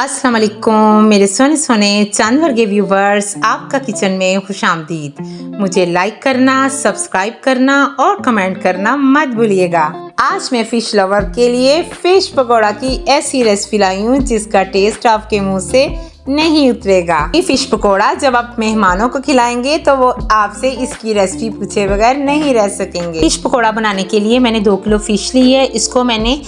अस्सलाम वालेकुम मेरे सोने सोने चांद वर्गे व्यूवर्स, आपका किचन में खुशामदीद। मुझे लाइक करना, सब्सक्राइब करना और कमेंट करना मत भूलिएगा। आज मैं फ़िश लवर के लिए फ़िश पकौड़ा की ऐसी रेसिपी लाई हूँ जिसका टेस्ट आपके मुंह से नहीं उतरेगा। ये फ़िश पकौड़ा जब आप मेहमानों को खिलाएंगे तो वो आपसे इसकी रेसिपी पूछे बगैर नहीं रह सकेंगे। फ़िश पकौड़ा बनाने के लिए मैंने 2 किलो फ़िश ली है। इसको मैंने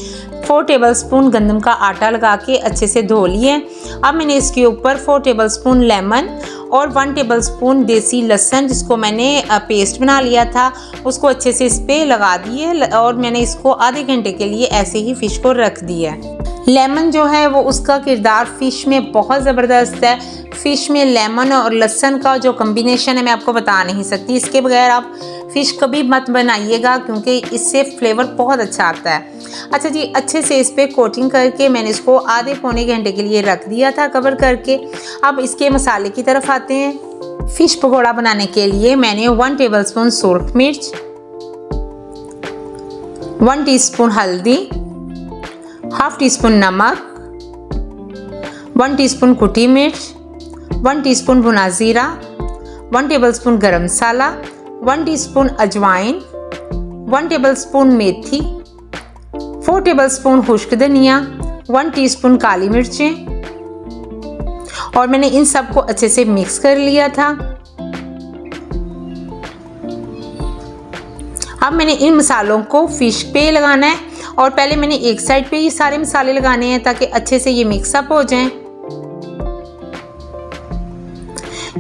4 टेबलस्पून गंदम का आटा लगा के अच्छे से धो लिए। अब मैंने इसके ऊपर 4 टेबलस्पून लेमन और 1 टेबलस्पून देसी लहसुन, जिसको मैंने पेस्ट बना लिया था, उसको अच्छे से इस पे लगा दिए और मैंने इसको आधे घंटे के लिए ऐसे ही फ़िश को रख दिया। लेमन जो है वो उसका किरदार फ़िश में बहुत ज़बरदस्त है। फ़िश में लेमन और लहसुन का जो कम्बिनेशन है मैं आपको बता नहीं सकती। इसके बगैर आप फ़िश कभी मत बनाइएगा क्योंकि इससे फ्लेवर बहुत अच्छा आता है। अच्छा जी, अच्छे से इस पर कोटिंग करके मैंने इसको आधे पौने घंटे के लिए रख दिया था कवर करके। अब इसके मसाले की तरफ आते हैं। फ़िश पकौड़ा बनाने के लिए मैंने 1 टेबलस्पून सुरख मिर्च, 1 टीस्पून हल्दी, हाफ टी स्पून नमक, 1 टीस्पून कुटी मिर्च, 1 टीस्पून भुना ज़ीरा, 1 टेबलस्पून गरम मसाला, 1 टीस्पून अजवाइन, 1 टेबलस्पून मेथी, 4 टेबलस्पून खुश्क धनिया, 1 टीस्पून काली मिर्चें, और मैंने इन सबको अच्छे से मिक्स कर लिया था। अब मैंने इन मसालों को फ़िश पे लगाना है और पहले मैंने एक साइड पे ये सारे मसाले लगाने हैं ताकि अच्छे से ये मिक्सअप हो जाएं।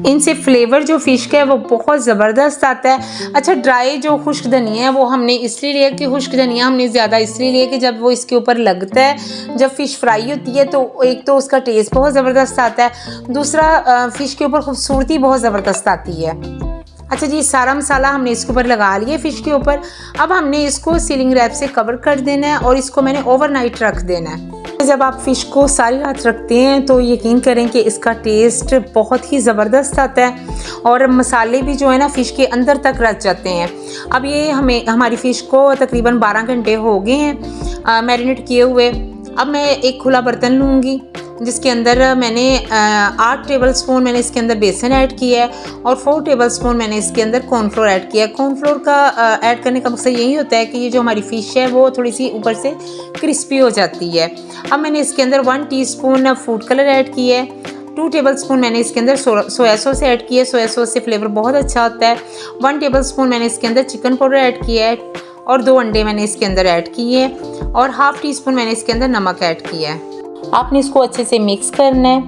इनसे फ्लेवर जो फ़िश का है वो बहुत ज़बरदस्त आता है। अच्छा, ड्राई जो खुश्क धनिया है वो हमने इसलिए लिया कि खुश्क धनिया हमने ज़्यादा इसलिए लिया कि जब वो इसके ऊपर लगता है, जब फ़िश फ्राई होती है तो एक तो उसका टेस्ट बहुत ज़बरदस्त आता है, दूसरा फ़िश के ऊपर खूबसूरती बहुत ज़बरदस्त आती है। अच्छा जी, सारा मसाला हमने इसके ऊपर लगा लिया फ़िश के ऊपर। अब हमने इसको सीलिंग रैप से कवर कर देना है और इसको मैंने ओवरनाइट रख देना है। जब आप फ़िश को सारी रात रखते हैं तो यकीन करें कि इसका टेस्ट बहुत ही ज़बरदस्त आता है और मसाले भी जो है ना फ़िश के अंदर तक रच जाते हैं। अब ये हमारी फ़िश को तकरीबन 12 घंटे हो गए हैं मैरिनेट किए हुए। अब मैं एक खुला बर्तन लूँगी जिसके अंदर मैंने 8 टेबलस्पून मैंने इसके अंदर बेसन ऐड किया है और 4 टेबलस्पून मैंने इसके अंदर कॉर्नफ्लोर ऐड किया है। कॉर्नफ्लोर का ऐड करने का मकसद यही होता है कि ये जो हमारी फ़िश है वो थोड़ी सी ऊपर से क्रिस्पी हो जाती है। अब मैंने इसके अंदर 1 टीस्पून फूड कलर ऐड किया है, 2 टेबलस्पून मैंने इसके अंदर सोया सॉस ऐड किया है। सोया सॉस से फ्लेवर बहुत अच्छा होता है। 1 टेबलस्पून मैंने इसके अंदर चिकन पाउडर ऐड किया है और 2 अंडे मैंने इसके अंदर ऐड किए और हाफ टी स्पून मैंने इसके अंदर नमक ऐड किया है। आपने इसको अच्छे से मिक्स करना है।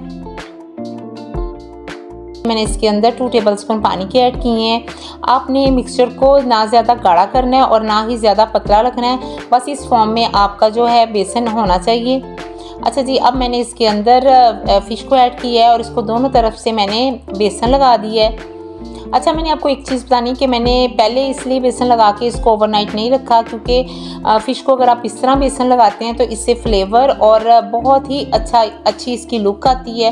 मैंने इसके अंदर 2 टेबलस्पून पानी के ऐड किए हैं। आपने मिक्सचर को ना ज़्यादा गाढ़ा करना है और ना ही ज़्यादा पतला रखना है, बस इस फॉर्म में आपका जो है बेसन होना चाहिए। अच्छा जी, अब मैंने इसके अंदर फ़िश को ऐड किया है और इसको दोनों तरफ से मैंने बेसन लगा दिया है। अच्छा, मैंने आपको एक चीज़ बतानी कि मैंने पहले इसलिए बेसन लगा के इसको ओवरनाइट नहीं रखा क्योंकि फ़िश को अगर आप इस तरह बेसन लगाते हैं तो इससे फ्लेवर और बहुत ही अच्छी इसकी लुक आती है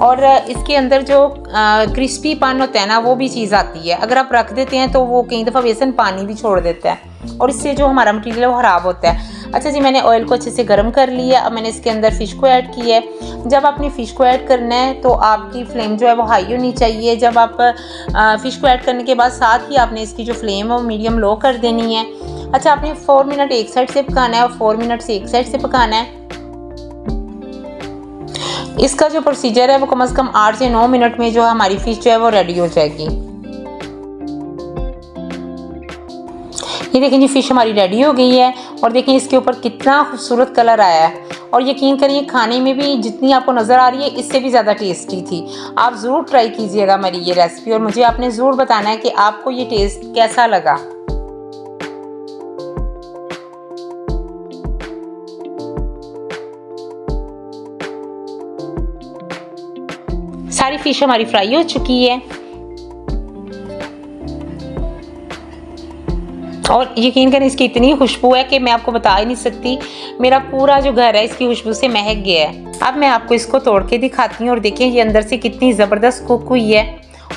और इसके अंदर जो क्रिस्पी पान होता है ना वो भी चीज़ आती है। अगर आप रख देते हैं तो वो कई दफ़ा बेसन पानी भी छोड़ देता है और इससे जो हमारा मटीरियल है वो ख़राब होता है। अच्छा जी, मैंने ऑयल को अच्छे से गर्म कर लिया। अब मैंने इसके अंदर फ़िश को ऐड किया है। जब आपने फ़िश को ऐड करना है तो आपकी फ्लेम जो है वो हाई होनी चाहिए। जब आप फ़िश को ऐड करने के बाद साथ ही आपने इसकी जो फ्लेम है वो मीडियम लो कर देनी है। अच्छा, आपने 4 मिनट एक साइड से पकाना है और 4 मिनट से एक साइड से पकाना है। इसका जो प्रोसीजर है वो कम से कम 8 से 9 मिनट में जो हमारी फ़िश जो है वो रेडी हो जाएगी। ये देखें जी, फ़िश हमारी रेडी हो गई है और देखें इसके ऊपर कितना खूबसूरत कलर आया है और यकीन करिए खाने में भी जितनी आपको नज़र आ रही है इससे भी ज़्यादा टेस्टी थी। आप ज़रूर ट्राई कीजिएगा मेरी ये रेसिपी और मुझे आपने ज़रूर बताना है कि आपको ये टेस्ट कैसा लगा। सारी फ़िश हमारी फ्राई हो चुकी है और यकीन करें इसकी इतनी खुशबू है कि मैं आपको बता ही नहीं सकती। मेरा पूरा जो घर है इसकी खुशबू से महक गया है। अब मैं आपको इसको तोड़ के दिखाती हूँ और देखें ये अंदर से कितनी ज़बरदस्त कुक हुई है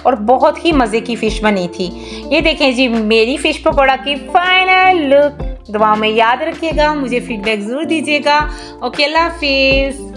और बहुत ही मज़े की फ़िश बनी थी। ये देखें जी, मेरी फ़िश पकौड़ा की फाइनल लुक। दुआ में याद रखिएगा, मुझे फीडबैक ज़रूर दीजिएगा। ओके, अल्लाह हाफिज़।